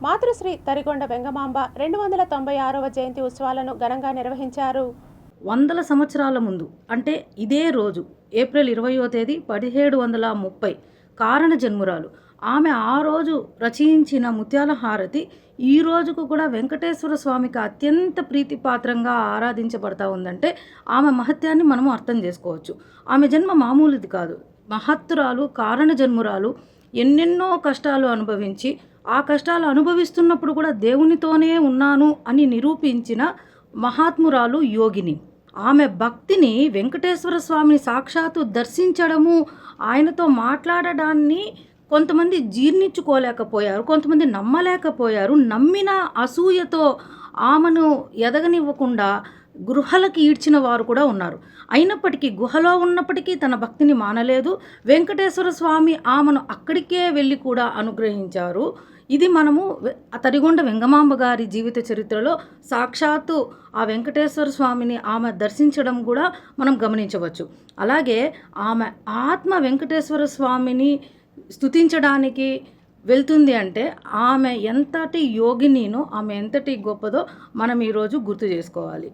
మాతృశ్రీ తరిగొండ వెంగమాంబ 296వ జయంతి ఉత్సవాలను ఘనంగా నిర్వహించారు. వందల సంవత్సరాల ముందు అంటే ఇదే రోజు ఏప్రిల్ 20వ తేదీ 1730 కారణ జన్మురాలు ఆమె ఆ రోజు రచించిన ముత్యాల హారతి ఈ రోజుకు కూడా వెంకటేశ్వర స్వామికి అత్యంత ప్రీతిపాత్రంగా ఆరాధించబడతా ఉందంటే ఆమె మహత్యాన్ని మనము అర్థం చేసుకోవచ్చు. ఆమె జన్మ మామూలుది కాదు. మహత్తురాలు, కారణ జన్మురాలు, ఎన్నెన్నో కష్టాలు అనుభవించి ఆ కష్టాలు అనుభవిస్తున్నప్పుడు కూడా దేవునితోనే ఉన్నాను అని నిరూపించిన మహాత్మురాలు యోగిని. ఆమె భక్తిని వెంకటేశ్వర స్వామిని సాక్షాత్తు దర్శించడము, ఆయనతో మాట్లాడడాన్ని కొంతమంది జీర్ణించుకోలేకపోయారు, కొంతమంది నమ్మలేకపోయారు. నమ్మిన అసూయతో ఆమెను ఎదగనివ్వకుండా గృహలకి ఈడ్చిన వారు కూడా ఉన్నారు. అయినప్పటికీ గుహలో ఉన్నప్పటికీ తన భక్తిని మానలేదు. వెంకటేశ్వర స్వామి ఆమెను అక్కడికే వెళ్ళి కూడా అనుగ్రహించారు. ఇది మనము తరిగొండ వెంగమాంబ గారి జీవిత చరిత్రలో సాక్షాత్తు ఆ వెంకటేశ్వర స్వామిని ఆమె దర్శించడం కూడా మనం గమనించవచ్చు. అలాగే ఆమె ఆత్మ వెంకటేశ్వర స్వామిని స్తుతించడానికి వెళ్తుంది అంటే ఆమె ఎంతటి యోగినినో, ఆమె ఎంతటి గొప్పదో మనం ఈరోజు గుర్తు చేసుకోవాలి.